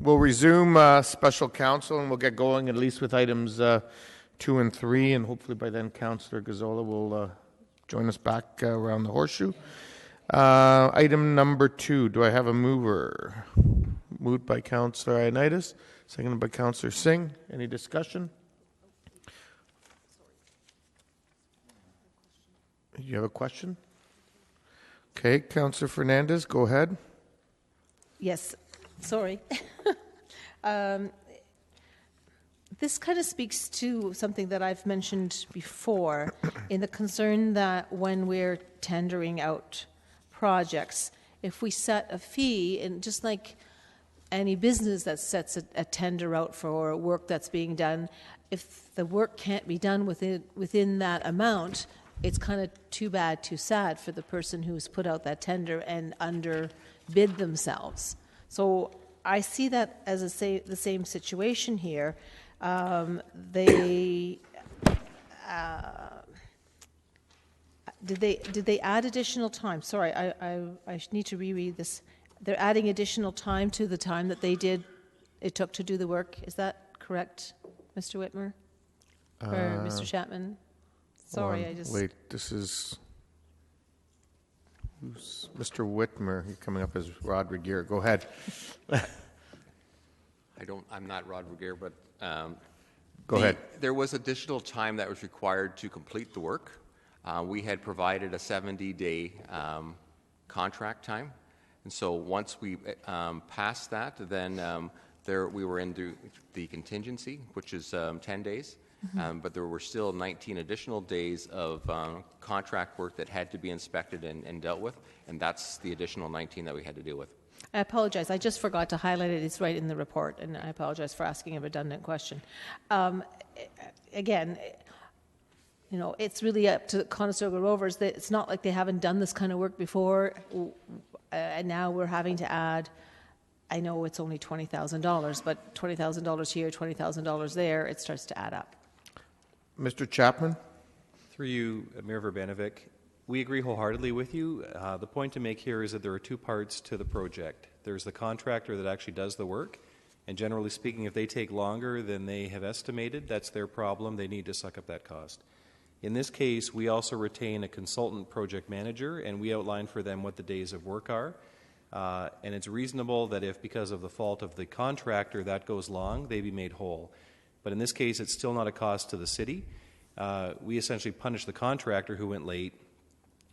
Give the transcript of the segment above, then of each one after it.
We'll resume special council, and we'll get going at least with items 2 and 3, and hopefully by then Councillor Gazzola will join us back around the horseshoe. Item number 2, do I have a mover? Moved by Councillor Ioannidis, seconded by Councillor Singh. Any discussion? You have a question? Okay, Councillor Fernandez, go ahead. Yes, sorry. This kind of speaks to something that I've mentioned before in the concern that when we're tendering out projects, if we set a fee, and just like any business that sets a tender out for work that's being done, if the work can't be done within that amount, it's kind of too bad, too sad for the person who's put out that tender and underbid themselves. So I see that as the same situation here. Did they add additional time? Sorry, I need to reread this. They're adding additional time to the time that it took to do the work. Is that correct, Mr. Whitmer? Or Mr. Chapman? Sorry, Wait, this is... Who's Mr. Whitmer? He's coming up as Rod Regier. Go ahead. I'm not Rod Regier, but go ahead. There was additional time that was required to complete the work. We had provided a 70-day contract time, and so once we passed that, then we were in the contingency, which is 10 days. But there were still 19 additional days of contract work that had to be inspected and dealt with, and that's the additional 19 that we had to deal with. I apologize. I just forgot to highlight it. It's right in the report, and I apologize for asking a redundant question. Again, it's really up to Conestoga Rovers. It's not like they haven't done this kind of work before, and now we're having to add, I know it's only $20,000, but $20,000 here, $20,000 there, it starts to add up. Mr. Chapman? Through you, Mayor Verbanovic, we agree wholeheartedly with you. The point to make here is that there are two parts to the project. There's the contractor that actually does the work, and generally speaking, if they take longer than they have estimated, that's their problem. They need to suck up that cost. In this case, we also retain a consultant project manager, and we outline for them what the days of work are. And it's reasonable that if, because of the fault of the contractor, that goes long, they be made whole. But in this case, it's still not a cost to the city. We essentially punish the contractor who went late.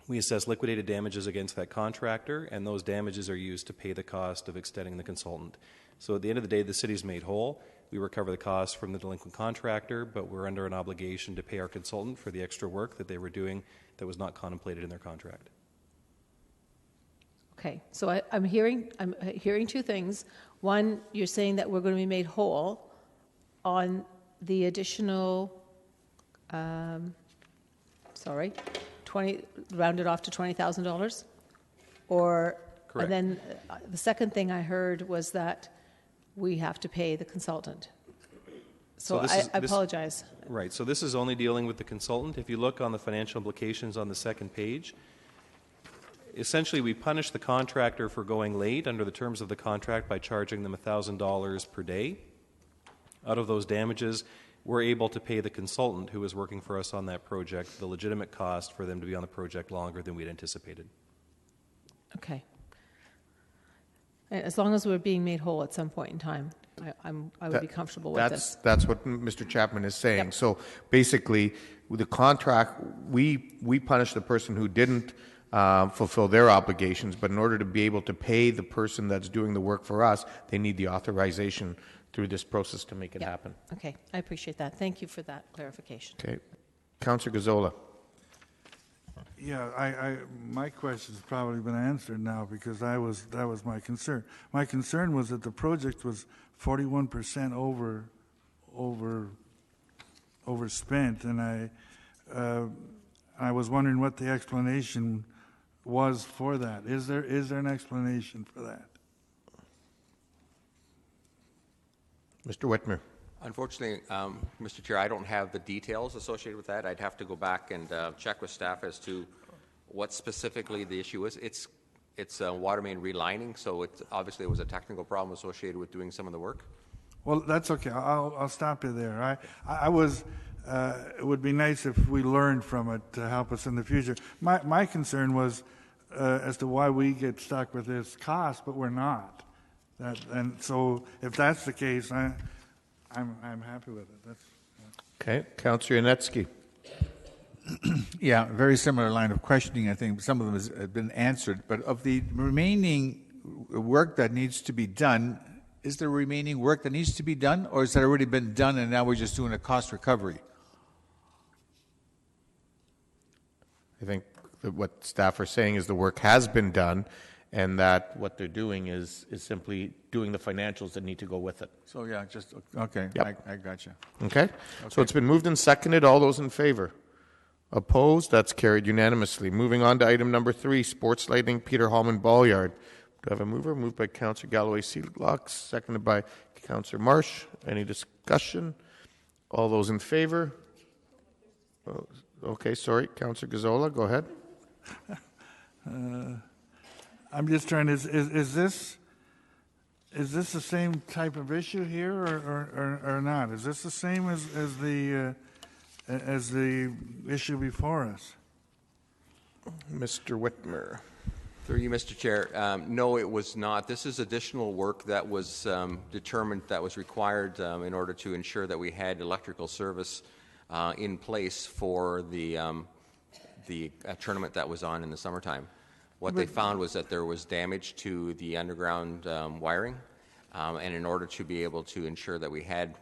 We assess liquidated damages against that contractor, and those damages are used to pay the cost of extending the consultant. So at the end of the day, the city's made whole. We recover the costs from the delinquent contractor, but we're under an obligation to pay our consultant for the extra work that they were doing that was not contemplated in their contract. Okay, so I'm hearing two things. One, you're saying that we're going to be made whole on the additional, rounded off to $20,000, or correct. And then the second thing I heard was that we have to pay the consultant. So I apologize. Right, so this is only dealing with the consultant. If you look on the financial implications on the second page, essentially we punish the contractor for going late under the terms of the contract by charging them $1,000 per day. Out of those damages, we're able to pay the consultant who is working for us on that project the legitimate cost for them to be on the project longer than we'd anticipated. Okay. As long as we're being made whole at some point in time, I would be comfortable with this. That's what Mr. Chapman is saying. Yep. So basically, with the contract, we punish the person who didn't fulfill their obligations, but in order to be able to pay the person that's doing the work for us, they need the authorization through this process to make it happen. Okay, I appreciate that. Thank you for that clarification. Okay. Councillor Gazzola. Yeah, my question's probably been answered now because that was my concern. My concern was that the project was 41% overspent, and I was wondering what the explanation was for that. Is there an explanation for that? Mr. Whitmer. Unfortunately, Mr. Chair, I don't have the details associated with that. I'd have to go back and check with staff as to what specifically the issue is. It's a water main relining, so obviously it was a technical problem associated with doing some of the work. Well, that's okay. I'll stop you there. I was. It would be nice if we learned from it to help us in the future. My concern was as to why we get stuck with this cost, but we're not. And so if that's the case, I'm happy with it. That's. Okay, Councillor Yanetsky. Yeah, very similar line of questioning. I think some of them has been answered. But of the remaining work that needs to be done, is there remaining work that needs to be done, or has that already been done and now we're just doing a cost recovery? I think that what staff are saying is the work has been done, and that what they're doing is simply doing the financials that need to go with it. So yeah, just okay. Yep. I got you. Okay? So it's been moved and seconded. All those in favor? Opposed? That's carried unanimously. Moving on to item number 3, sports lighting, Peter Hallman Ball-Yard. Do I have a mover? Moved by Councillor Galloway Seelock, seconded by Councillor Marsh. Any discussion? All those in favor? Oh, okay, sorry. Councillor Gazzola, go ahead. I'm just trying to. Is this the same type of issue here, or not? Is this the same as the issue before us? Mr. Whitmer. Through you, Mr. Chair. No, it was not. This is additional work that was determined that was required in order to ensure that we had electrical service in place for the tournament that was on in the summertime. What they found was that there was damage to the underground wiring, and in order to be able to ensure that we had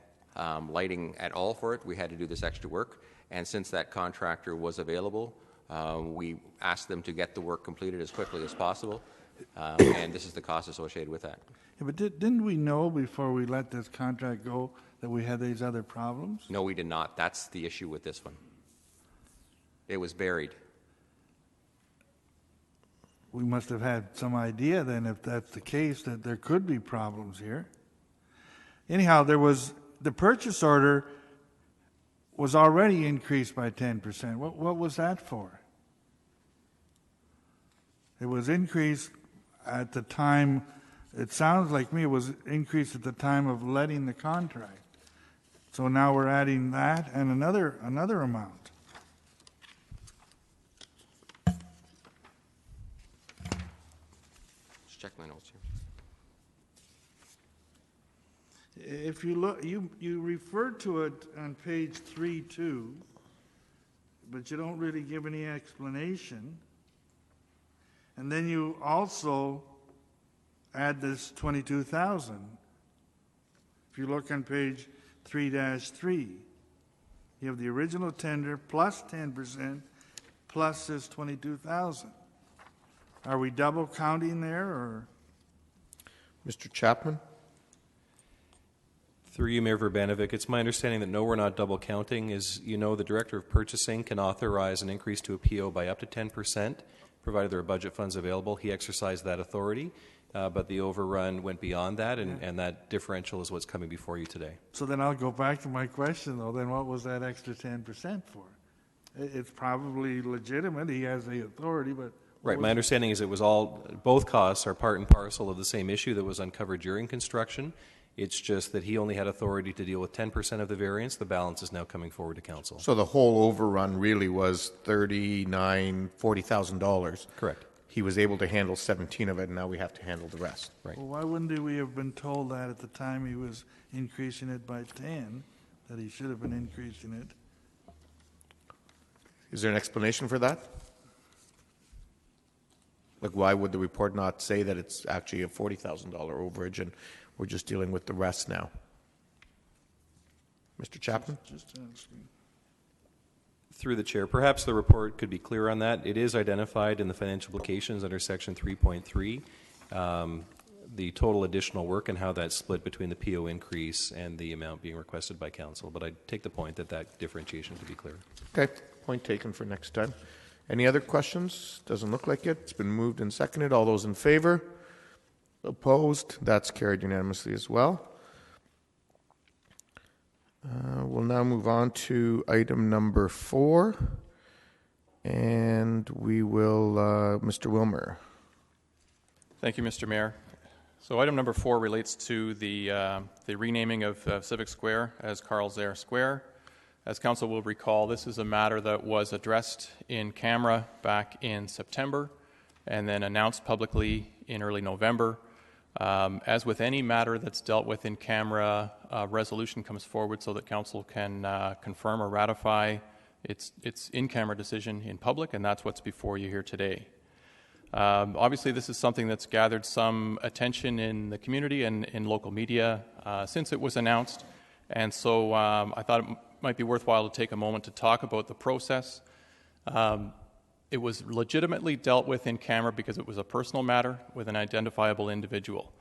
lighting at all for it, we had to do this extra work. And since that contractor was available, we asked them to get the work completed as quickly as possible, and this is the cost associated with that. Yeah, but didn't we know before we let this contract go that we had these other problems? No, we did not. That's the issue with this one. It was buried. We must have had some idea then, if that's the case, that there could be problems here. Anyhow, the purchase order was already increased by 10%. What was that for? It was increased at the time, it sounds like me, it was increased at the time of letting the contract. So now we're adding that and another amount. Just check my notes here. If you look, you referred to it on page 3.2, but you don't really give any explanation. And then you also add this 22,000. If you look on page 3-3, you have the original tender plus 10% plus this 22,000. Are we double counting there, or? Mr. Chapman? Through you, Mayor Verbanovic, it's my understanding that no, we're not double counting. As you know, the Director of Purchasing can authorize an increase to a PO by up to 10%, provided there are budget funds available. He exercised that authority, but the overrun went beyond that, and that differential is what's coming before you today. So then I'll go back to my question, though. Then what was that extra 10% for? It's probably legitimate. He has the authority, but... Right. My understanding is it was both costs are part and parcel of the same issue that was uncovered during construction. It's just that he only had authority to deal with 10% of the variance. The balance is now coming forward to council. So the whole overrun really was $40,000. Correct. He was able to handle 17 of it, and now we have to handle the rest. Right. Well, why wouldn't we have been told that at the time he was increasing it by 10, that he should have been increasing it? Is there an explanation for that? Like, why would the report not say that it's actually a $40,000 overage and we're just dealing with the rest now? Mr. Chapman? Just asking. Through the chair, perhaps the report could be clear on that. It is identified in the financial implications under section 3.3, the total additional work and how that's split between the PO increase and the amount being requested by council. But I take the point that differentiation could be clear. Okay, point taken for next time. Any other questions? Doesn't look like it. It's been moved and seconded. All those in favor? Opposed? That's carried unanimously as well. We'll now move on to item number 4, and we will, Mr. Wilmer. Thank you, Mr. Mayor. So item number 4 relates to the renaming of Civic Square as Carl Zare Square. As Council will recall, this is a matter that was addressed in camera back in September and then announced publicly in early November. As with any matter that's dealt with in camera, a resolution comes forward so that Council can confirm or ratify its in-camera decision in public, and that's what's before you here today. Obviously, this is something that's gathered some attention in the community and in local media since it was announced, and so I thought it might be worthwhile to take a moment to talk about the process. It was legitimately dealt with in camera because it was a personal matter with an identifiable individual.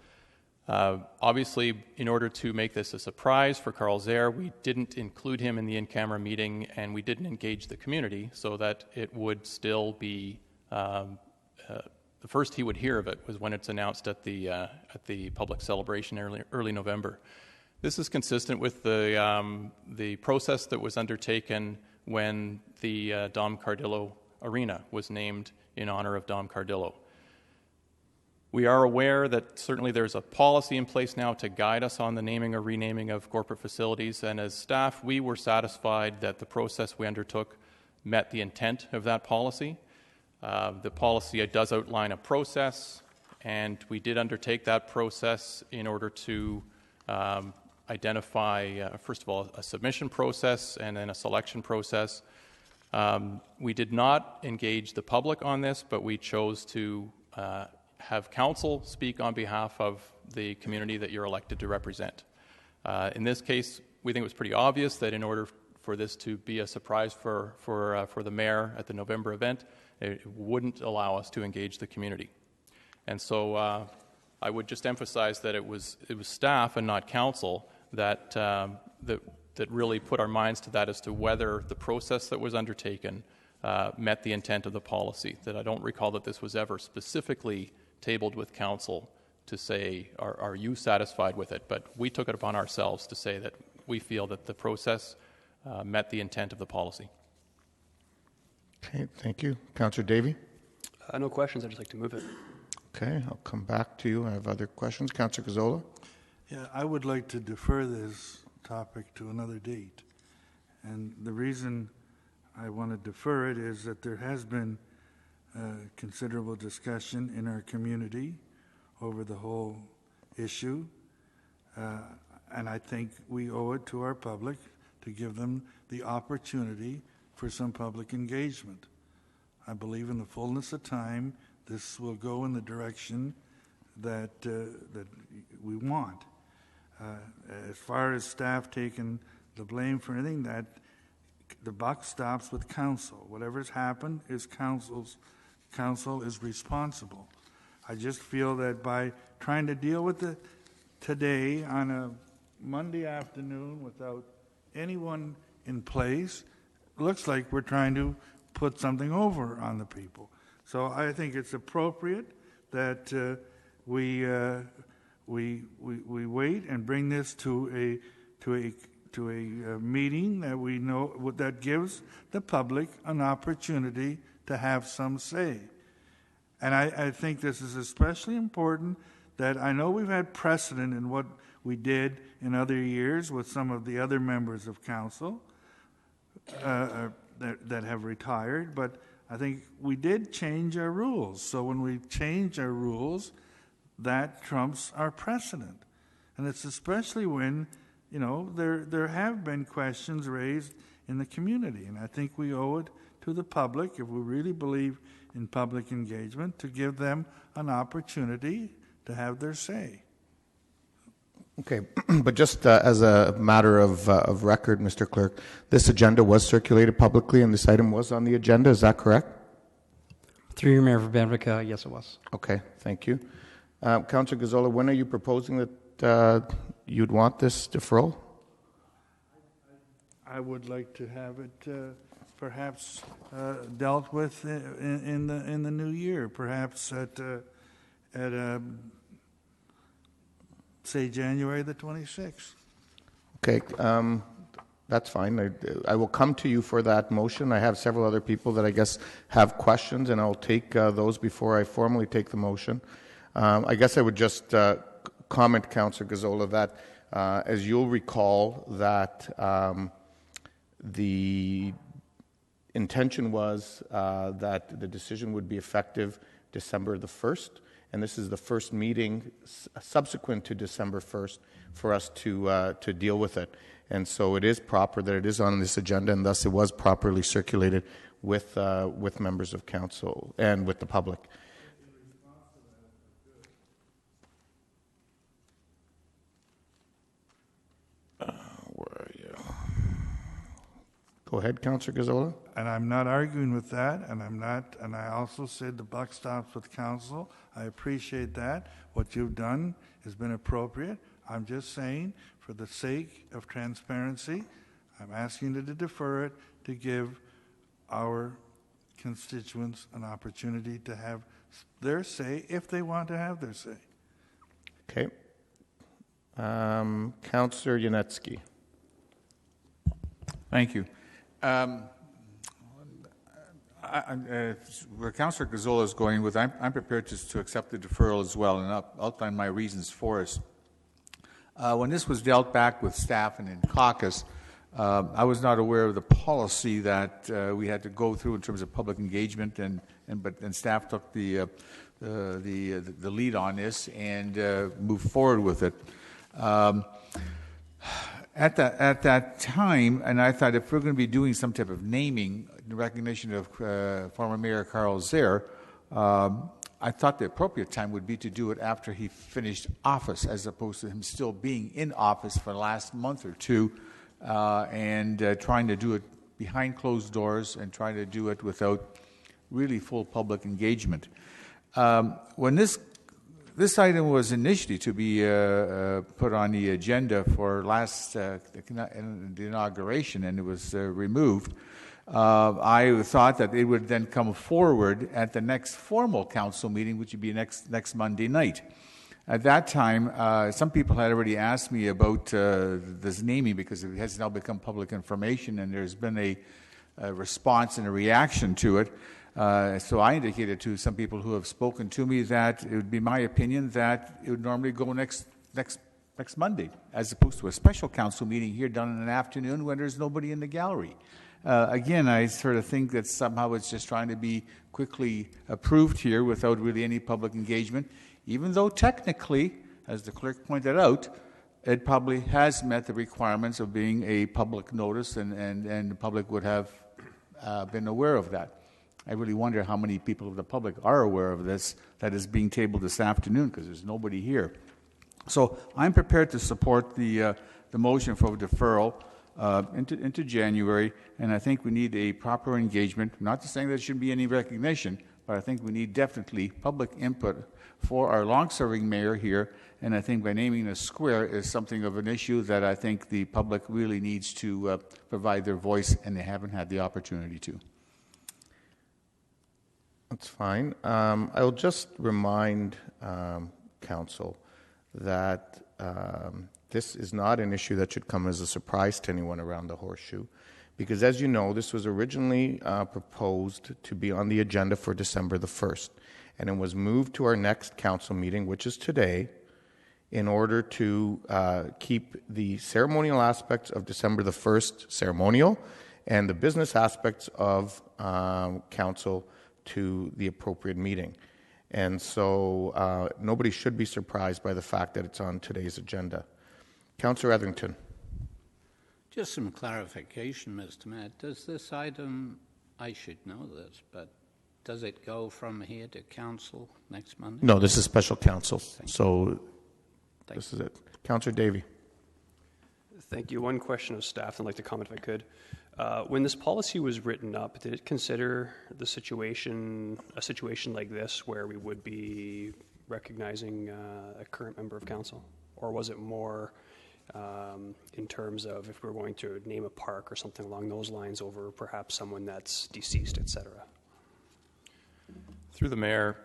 Obviously, in order to make this a surprise for Carl Zare, we didn't include him in the in-camera meeting, and we didn't engage the community so that it would still be the first he would hear of it was when it's announced at the public celebration early November. This is consistent with the process that was undertaken when the Dom Cardillo Arena was named in honor of Dom Cardillo. We are aware that certainly there's a policy in place now to guide us on the naming or renaming of corporate facilities, and as staff, we were satisfied that the process we undertook met the intent of that policy. The policy does outline a process, and we did undertake that process in order to identify, first of all, a submission process and then a selection process. We did not engage the public on this, but we chose to have council speak on behalf of the community that you're elected to represent. In this case, we think it was pretty obvious that in order for this to be a surprise for the mayor at the November event, it wouldn't allow us to engage the community. And so I would just emphasize that it was staff and not council that really put our minds to that as to whether the process that was undertaken met the intent of the policy. That I don't recall that this was ever specifically tabled with council to say, are you satisfied with it? But we took it upon ourselves to say that we feel that the process met the intent of the policy. Okay, thank you. Councillor Davey? No questions. I'd just like to move it. Okay, I'll come back to you. I have other questions. Councillor Gazzola? Yeah, I would like to defer this topic to another date. And the reason I want to defer it is that there has been considerable discussion in our community over the whole issue. And I think we owe it to our public to give them the opportunity for some public engagement. I believe in the fullness of time, this will go in the direction that we want. As far as staff taking the blame for anything, that the buck stops with council. Whatever's happened is council is responsible. I just feel that by trying to deal with it today on a Monday afternoon without anyone in place, looks like we're trying to put something over on the people. So I think it's appropriate that we wait and bring this to a meeting that we know that gives the public an opportunity to have some say. And I think this is especially important that I know we've had precedent in what we did in other years with some of the other members of council that have retired, but I think we did change our rules. So when we change our rules, that trumps our precedent. And it's especially when, there have been questions raised in the community. And I think we owe it to the public, if we really believe in public engagement, to give them an opportunity to have their say. Okay, but just as a matter of record, Mr. Clerk, this agenda was circulated publicly and this item was on the agenda, is that correct? Through you, Mayor Verbanvik, yes, it was. Okay, thank you. Councillor Gazzola, when are you proposing that you'd want this deferral? I would like to have it perhaps dealt with in the new year, perhaps at say January the 26th. Okay, that's fine. I will come to you for that motion. I have several other people that I guess have questions, and I'll take those before I formally take the motion. I guess I would just comment, Councillor Gazzola, that as you'll recall, that the intention was that the decision would be effective December the 1st, and this is the first meeting subsequent to December 1st for us to deal with it. And so it is proper that it is on this agenda, and thus it was properly circulated with members of council and with the public. Where are you? Go ahead, Councillor Gazzola. And I'm not arguing with that, and I also said the buck stops with council. I appreciate that. What you've done has been appropriate. I'm just saying, for the sake of transparency, I'm asking you to defer it to give our constituents an opportunity to have their say if they want to have their say. Okay. Councillor Yanetsky. Thank you. Where Councillor Gazzola is going with, I'm prepared to accept the deferral as well, and I'll outline my reasons for it. When this was dealt back with staff and in caucus, I was not aware of the policy that we had to go through in terms of public engagement, and staff took the lead on this and moved forward with it. At that time, and I thought if we're going to be doing some type of naming in recognition of former Mayor Carl Zaire, I thought the appropriate time would be to do it after he finished office, as opposed to him still being in office for the last month or two, and trying to do it behind closed doors and trying to do it without really full public engagement. When this item was initially to be put on the agenda for last the inauguration, and it was removed, I thought that it would then come forward at the next formal council meeting, which would be next Monday night. At that time, some people had already asked me about this naming because it has now become public information, and there's been a response and a reaction to it. So I indicated to some people who have spoken to me that it would be my opinion that it would normally go next Monday, as opposed to a special council meeting here done in an afternoon when there's nobody in the gallery. Again, I sort of think that somehow it's just trying to be quickly approved here without really any public engagement, even though technically, as the clerk pointed out, it probably has met the requirements of being a public notice, and the public would have been aware of that. I really wonder how many people of the public are aware of this that is being tabled this afternoon, because there's nobody here. So I'm prepared to support the motion for deferral into January, and I think we need a proper engagement. I'm not saying there shouldn't be any recognition, but I think we need definitely public input for our long-serving mayor here, and I think by naming a square is something of an issue that I think the public really needs to provide their voice, and they haven't had the opportunity to. That's fine. I'll just remind Council that this is not an issue that should come as a surprise to anyone around the Horseshoe, because as you know, this was originally proposed to be on the agenda for December the 1st, and it was moved to our next council meeting, which is today, in order to keep the ceremonial aspects of December the 1st ceremonial and the business aspects of council to the appropriate meeting. And so nobody should be surprised by the fact that it's on today's agenda. Councillor Etherington. Just some clarification, Mr. Mayor. Does this item, I should know this, but does it go from here to council next Monday? No, this is special council. So Thank this is it. Councillor Davey. Thank you. One question of staff, I'd like to comment if I could. When this policy was written up, did it consider a situation like this where we would be recognizing a current member of council? Or was it more in terms of if we're going to name a park or something along those lines over perhaps someone that's deceased, et cetera? Through the mayor,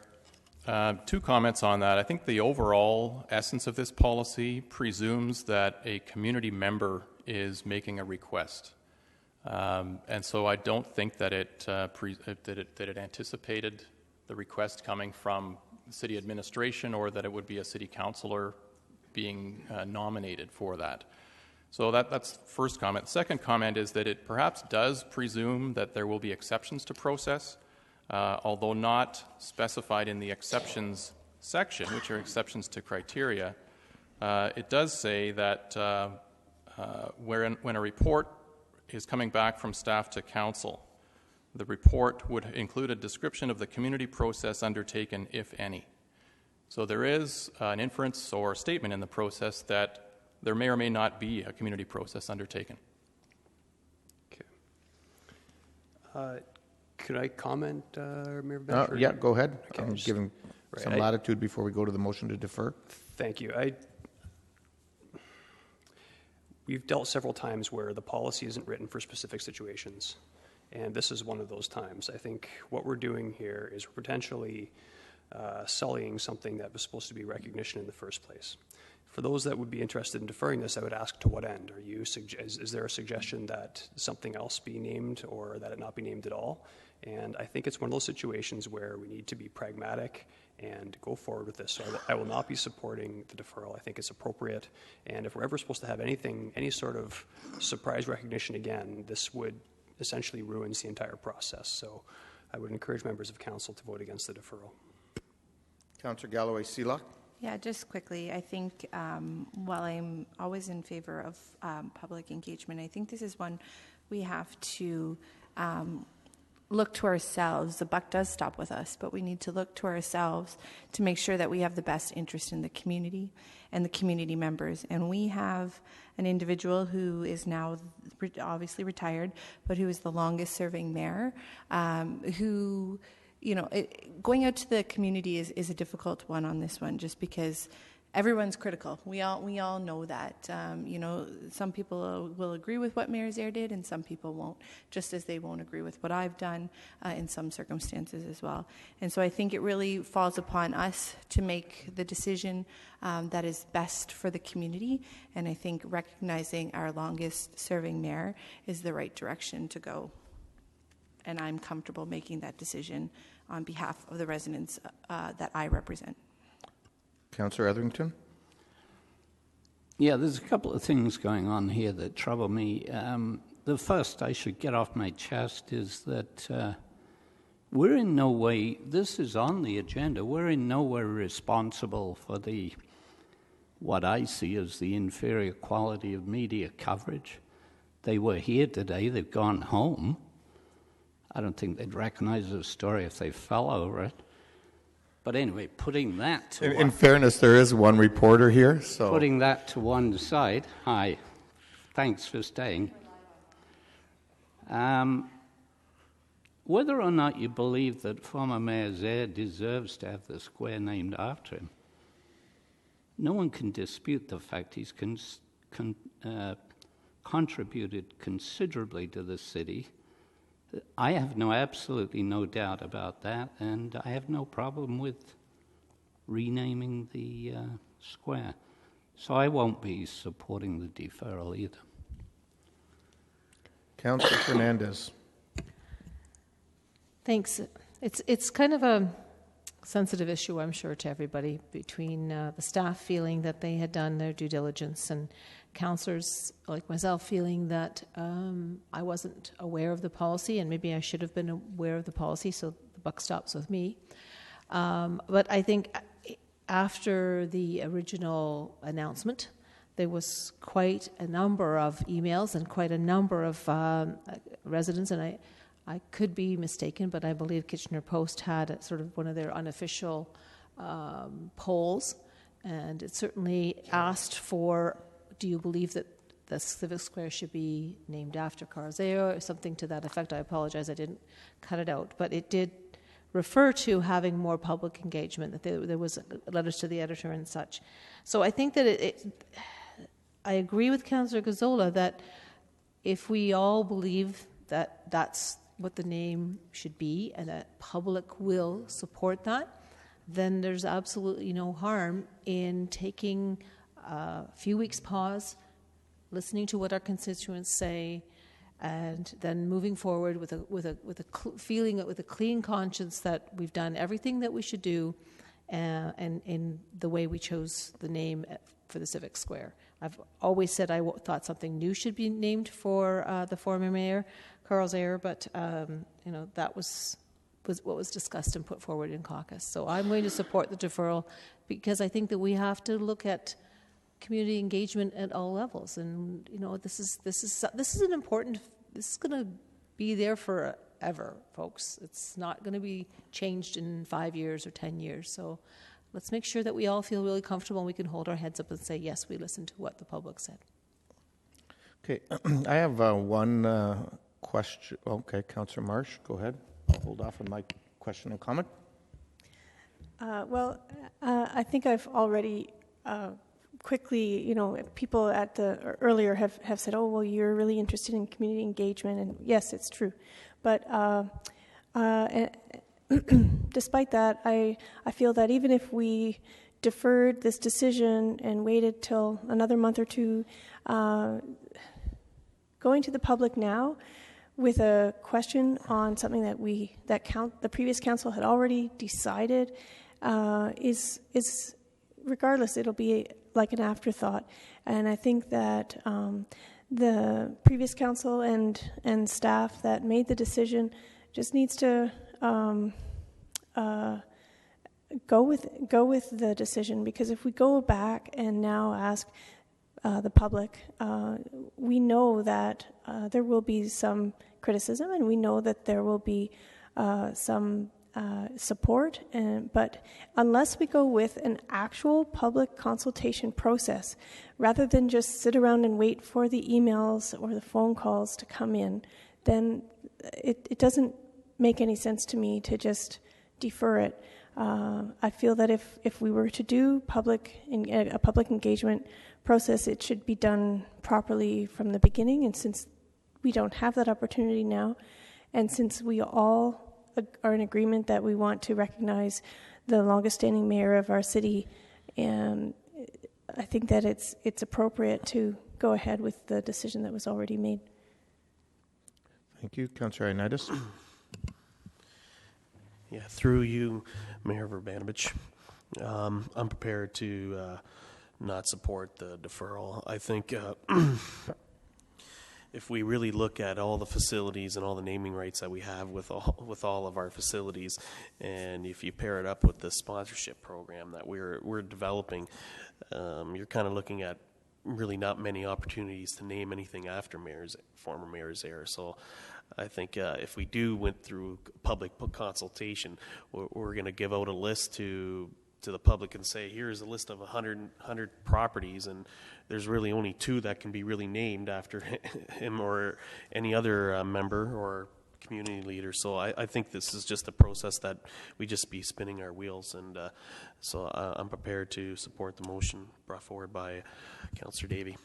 two comments on that. I think the overall essence of this policy presumes that a community member is making a request. And so I don't think that it anticipated the request coming from city administration or that it would be a city councillor being nominated for that. So that's the first comment. The second comment is that it perhaps does presume that there will be exceptions to process, although not specified in the exceptions section, which are exceptions to criteria. It does say that when a report is coming back from staff to council, the report would include a description of the community process undertaken, if any. So there is an inference or statement in the process that there may or may not be a community process undertaken. Okay. Could I comment, Mayor Bench? Yeah, go ahead. Okay, I'm giving some right, latitude before we go to the motion to defer. Thank you. We've dealt several times where the policy isn't written for specific situations, and this is one of those times. I think what we're doing here is we're potentially sullying something that was supposed to be recognition in the first place. For those that would be interested in deferring this, I would ask to what end? Is there a suggestion that something else be named or that it not be named at all? And I think it's one of those situations where we need to be pragmatic and go forward with this. So I will not be supporting the deferral. I think it's appropriate. And if we're ever supposed to have any sort of surprise recognition again, this would essentially ruins the entire process. So I would encourage members of council to vote against the deferral. Councillor Galloway-Seelock. Yeah, just quickly, I think while I'm always in favor of public engagement, I think this is one we have to look to ourselves. The buck does stop with us, but we need to look to ourselves to make sure that we have the best interest in the community and the community members. And we have an individual who is now obviously retired, but who is the longest serving mayor, who, you know, going out to the community is a difficult one on this one, just because everyone's critical. We all know that. You know, some people will agree with what Mayor Zaire did, and some people won't, just as they won't agree with what I've done in some circumstances as well. And so I think it really falls upon us to make the decision that is best for the community. And I think recognizing our longest serving mayor is the right direction to go. And I'm comfortable making that decision on behalf of the residents that I represent. Councillor Etherington. Yeah, there's a couple of things going on here that trouble me. The first I should get off my chest is that we're in no way, this is on the agenda, we're in no way responsible for what I see as the inferior quality of media coverage. They were here today, they've gone home. I don't think they'd recognize the story if they fell over it. But anyway, putting that to In fairness, there is one reporter here, so putting that to one side. Hi, thanks for staying. Whether or not you believe that former Mayor Zaire deserves to have the square named after him, no one can dispute the fact he's contributed considerably to the city. I have absolutely no doubt about that, and I have no problem with renaming the square. So I won't be supporting the deferral either. Councillor Fernandez. Thanks. It's kind of a sensitive issue, I'm sure, to everybody, between the staff feeling that they had done their due diligence and councillors like myself feeling that I wasn't aware of the policy, and maybe I should have been aware of the policy, so the buck stops with me. But I think after the original announcement, there was quite a number of emails and quite a number of residents, and I could be mistaken, but I believe Kitchener Post had sort of one of their unofficial polls, and it certainly asked for, do you believe that the Civic Square should be named after Carl Zaire, or something to that effect. I apologize, I didn't cut it out, but it did refer to having more public engagement, that there was letters to the editor and such. So I think that I agree with Councillor Gazzola that if we all believe that that's what the name should be and that public will support that, then there's absolutely no harm in taking a few weeks pause, listening to what our constituents say, and then moving forward with a feeling, with a clean conscience that we've done everything that we should do and in the way we chose the name for the Civic Square. I've always said I thought something new should be named for the former mayor, Carl Zare, but that was what was discussed and put forward in caucus. So I'm going to support the deferral because I think that we have to look at community engagement at all levels, and this is an important. This is going to be there forever, folks. It's not going to be changed in 5 years or 10 years. So let's make sure that we all feel really comfortable and we can hold our heads up and say, yes, we listened to what the public said. Okay, I have one question. Okay, Councillor Marsh, go ahead. I'll hold off on my question and comment. I think I've already quickly, people at the earlier have said, oh, well, you're really interested in community engagement, and yes, it's true. But despite that, I feel that even if we deferred this decision and waited till another month or two, going to the public now with a question on something that the previous council had already decided is regardless, it'll be like an afterthought. And I think that the previous council and staff that made the decision just needs to go with the decision, because if we go back and now ask the public, we know that there will be some criticism, and we know that there will be some support, but unless we go with an actual public consultation process, rather than just sit around and wait for the emails or the phone calls to come in, then it doesn't make any sense to me to just defer it. I feel that if we were to do a public engagement process, it should be done properly from the beginning, and since we don't have that opportunity now, and since we all are in agreement that we want to recognize the longest standing mayor of our city, and I think that it's appropriate to go ahead with the decision that was already made. Thank you. Councillor Ioannidis. Yeah, through you, Mayor Verbanovich, I'm prepared to not support the deferral. I think if we really look at all the facilities and all the naming rights that we have with all of our facilities, and if you pair it up with the sponsorship program that we're developing, you're kind of looking at really not many opportunities to name anything after former mayors there. So I think if we went through public consultation, we're going to give out a list to the public and say, here's a list of 100 properties, and there's really only 2 that can be really named after him or any other member or community leader. So I think this is just a process that we just be spinning our wheels, and so I'm prepared to support the motion brought forward by Councillor Davey.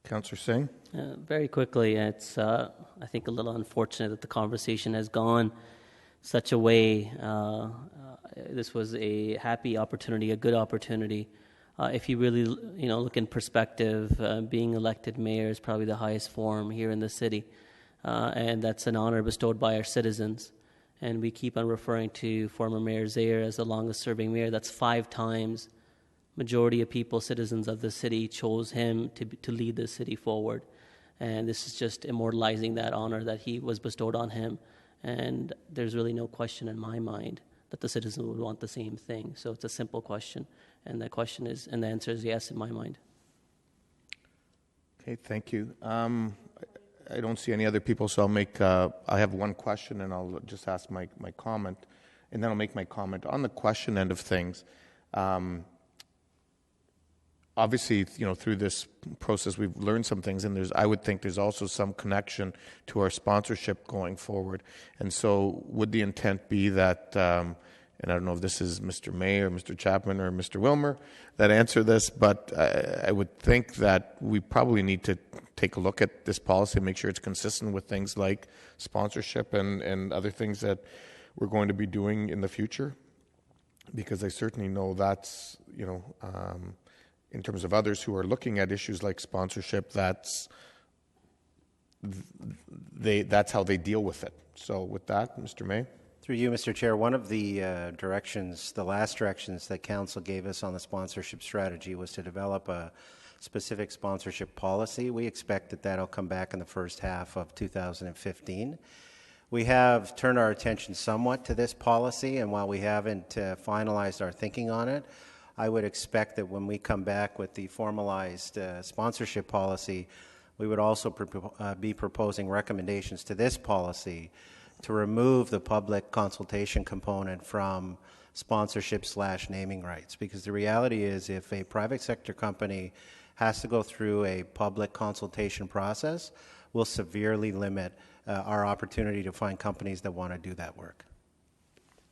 Councillor Singh. Very quickly, it's I think a little unfortunate that the conversation has gone such a way. This was a happy opportunity, a good opportunity. If you really, look in perspective, being elected mayor is probably the highest form here in the city, and that's an honor bestowed by our citizens. And we keep on referring to former Mayor Zare as the longest-serving mayor. That's 5 times. Majority of people, citizens of the city, chose him to lead the city forward. And this is just immortalizing that honor that he was bestowed on him. And there's really no question in my mind that the citizens would want the same thing. So it's a simple question. And the answer is yes in my mind. Okay, thank you. I don't see any other people, so I'll make, I have one question and I'll just ask my comment, and then I'll make my comment. On the question end of things, obviously, through this process, we've learned some things, and I would think there's also some connection to our sponsorship going forward. And so would the intent be that, and I don't know if this is Mr. May or Mr. Chapman or Mr. Wilmer that answer this, but I would think that we probably need to take a look at this policy and make sure it's consistent with things like sponsorship and other things that we're going to be doing in the future, because I certainly know that's, in terms of others who are looking at issues like sponsorship, that's how they deal with it. So with that, Mr. May. Through you, Mr. Chair, one of the the last directions that Council gave us on the sponsorship strategy was to develop a specific sponsorship policy. We expect that that'll come back in the first half of 2015. We have turned our attention somewhat to this policy, and while we haven't finalized our thinking on it, I would expect that when we come back with the formalized sponsorship policy, we would also be proposing recommendations to this policy to remove the public consultation component from sponsorship/naming rights. Because the reality is, if a private sector company has to go through a public consultation process, will severely limit our opportunity to find companies that want to do that work.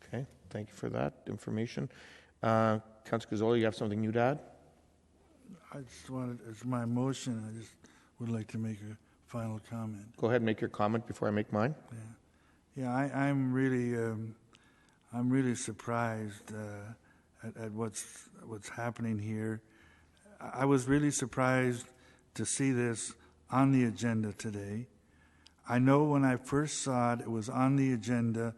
Okay, thank you for that information. Councilor Gazzola, you have something new to add? I just wanted, as my motion, I just would like to make a final comment. Go ahead and make your comment before I make mine. Yeah, I'm really surprised at what's happening here. I was really surprised to see this on the agenda today. I know when I first saw it, it was on the agenda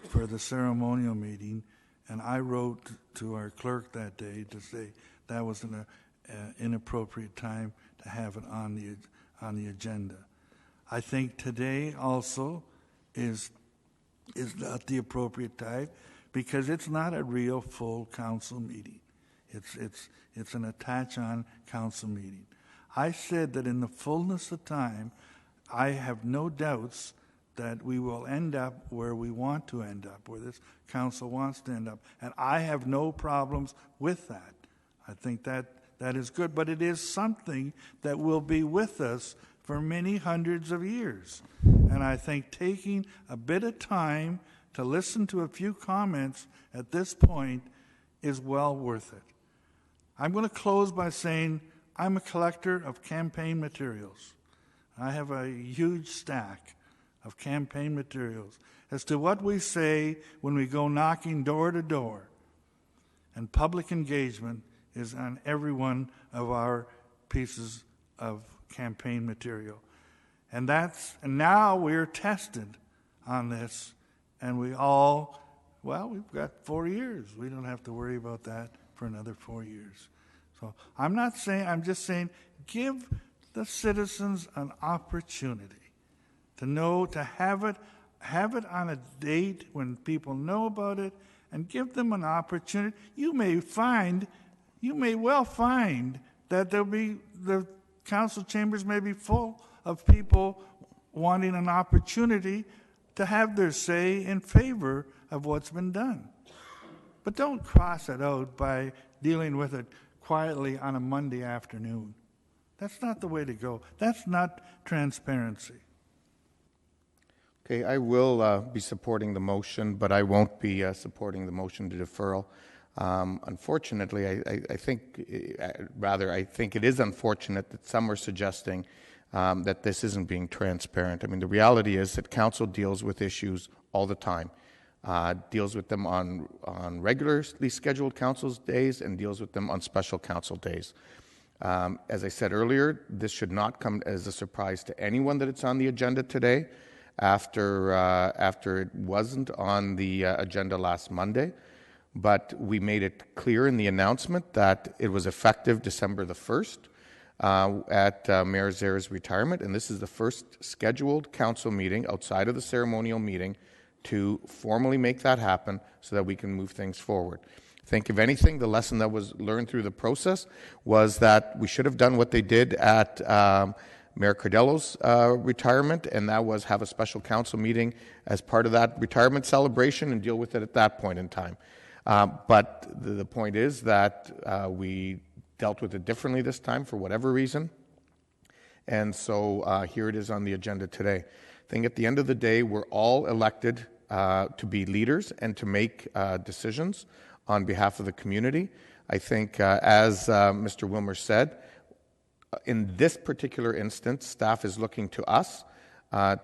for the ceremonial meeting, and I wrote to our clerk that day to say that was an inappropriate time to have it on the agenda. I think today also is not the appropriate time, because it's not a real full council meeting. It's an attach-on council meeting. I said that in the fullness of time, I have no doubts that we will end up where we want to end up, where this council wants to end up. And I have no problems with that. I think that is good. But it is something that will be with us for many hundreds of years. And I think taking a bit of time to listen to a few comments at this point is well worth it. I'm going to close by saying I'm a collector of campaign materials. I have a huge stack of campaign materials as to what we say when we go knocking door to door. And public engagement is on every one of our pieces of campaign material. And now we're tested on this, and we've got 4 years. We don't have to worry about that for another 4 years. So I'm just saying, give the citizens an opportunity to have it on a date when people know about it, and give them an opportunity. You may well find that the council chambers may be full of people wanting an opportunity to have their say in favor of what's been done. But don't cross it out by dealing with it quietly on a Monday afternoon. That's not the way to go. That's not transparency. Okay, I will be supporting the motion, but I won't be supporting the motion to deferral. Unfortunately, I think it is unfortunate that some are suggesting that this isn't being transparent. I mean, the reality is that council deals with issues all the time, deals with them on regularly scheduled council days and deals with them on special council days. As I said earlier, this should not come as a surprise to anyone that it's on the agenda today after it wasn't on the agenda last Monday. But we made it clear in the announcement that it was effective December the 1st at Mayor Zer's retirement, and this is the first scheduled council meeting outside of the ceremonial meeting to formally make that happen so that we can move things forward. I think, if anything, the lesson that was learned through the process was that we should have done what they did at Mayor Cardello's retirement, and that was have a special council meeting as part of that retirement celebration and deal with it at that point in time. But the point is that we dealt with it differently this time for whatever reason. And so here it is on the agenda today. I think at the end of the day, we're all elected to be leaders and to make decisions on behalf of the community. I think, as Mr. Wilmer said, in this particular instance, staff is looking to us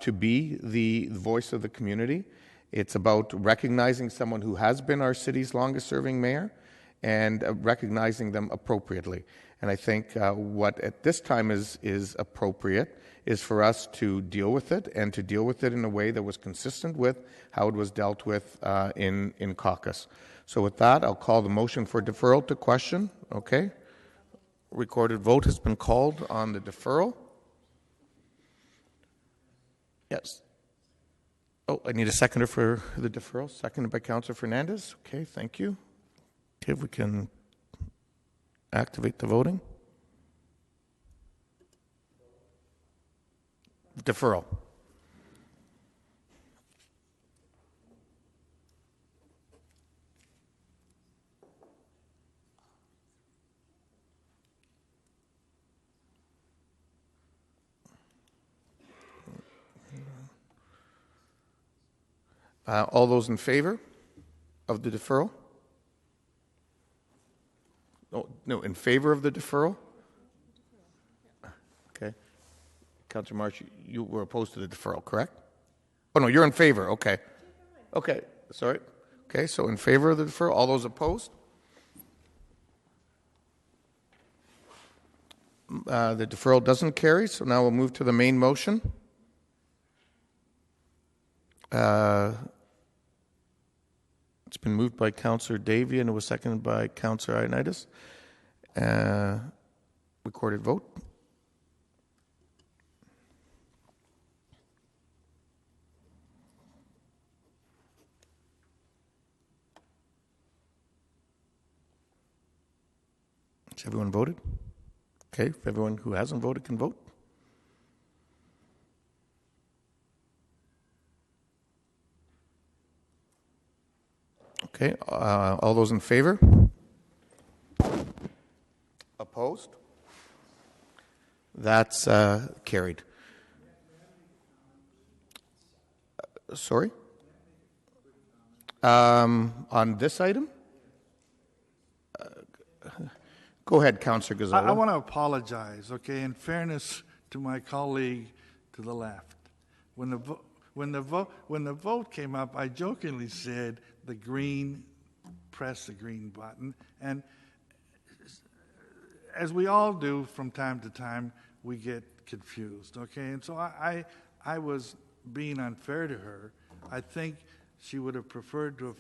to be the voice of the community. It's about recognizing someone who has been our city's longest-serving mayor and recognizing them appropriately. And I think what at this time is appropriate is for us to deal with it, and to deal with it in a way that was consistent with how it was dealt with in caucus. So with that, I'll call the motion for deferral to question. Okay. Recorded vote has been called on the deferral. Yes. Oh, I need a seconder for the deferral. Seconded by Councillor Fernandez. Okay, thank you. Okay, if we can activate the voting. Deferral. All those in favor of the deferral? No, in favor of the deferral? Okay. Councillor Marsh, you were opposed to the deferral, correct? Oh, no, you're in favor. Okay. Okay, sorry. Okay, so in favor of the deferral, all those opposed? The deferral doesn't carry, so now we'll move to the main motion. It's been moved by Councillor Davy and it was seconded by Councillor Ioannidis. Recorded vote. Has everyone voted? Okay, if everyone who hasn't voted can vote. Okay, all those in favor? Opposed? That's carried. Sorry? On this item? Go ahead, Councillor Gazzola. I want to apologize, okay, in fairness to my colleague to the left. When the vote came up, I jokingly said press the green button, and as we all do from time to time, we get confused, okay? And so I was being unfair to her. I think she would have preferred to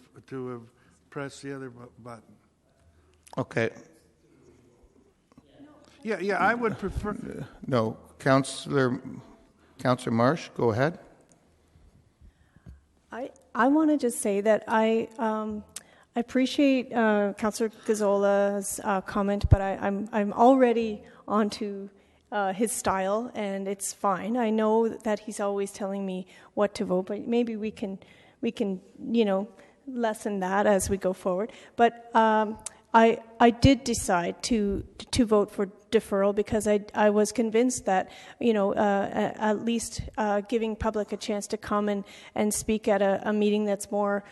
have pressed the other button. Okay. Yeah, I would prefer. No, Councillor Marsh, go ahead. I want to just say that I appreciate Councillor Gazzola's comment, but I'm already onto his style, and it's fine. I know that he's always telling me what to vote, but maybe we can lessen that as we go forward. But I did decide to vote for deferral because I was convinced that at least giving public a chance to come and speak at a meeting that's more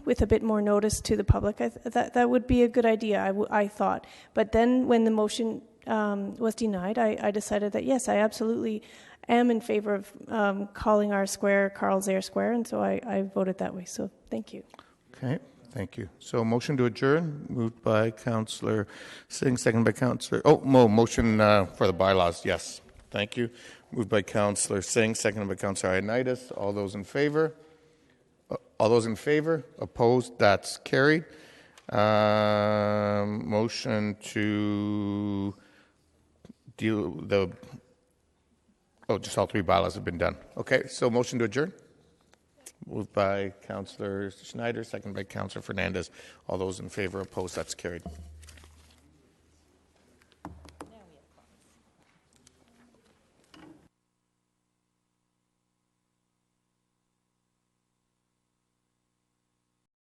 with a bit more notice to the public, that would be a good idea. I thought, but then when the motion was denied, I decided that yes, I absolutely am in favor of calling our square Carl Zare Square, and so I voted that way. So thank you. Okay. Thank you. So motion to adjourn, moved by Councillor Singh, second by Councillor... motion for the bylaws, yes. Thank you. Moved by Councillor Singh, second by Councillor Ioannidis. All those in favor? All those in favor? Opposed? That's carried. Motion to deal the... just all three bylaws have been done. Okay, so motion to adjourn? Moved by Councillor Schneider, second by Councillor Fernandez. All those in favor, opposed, that's carried.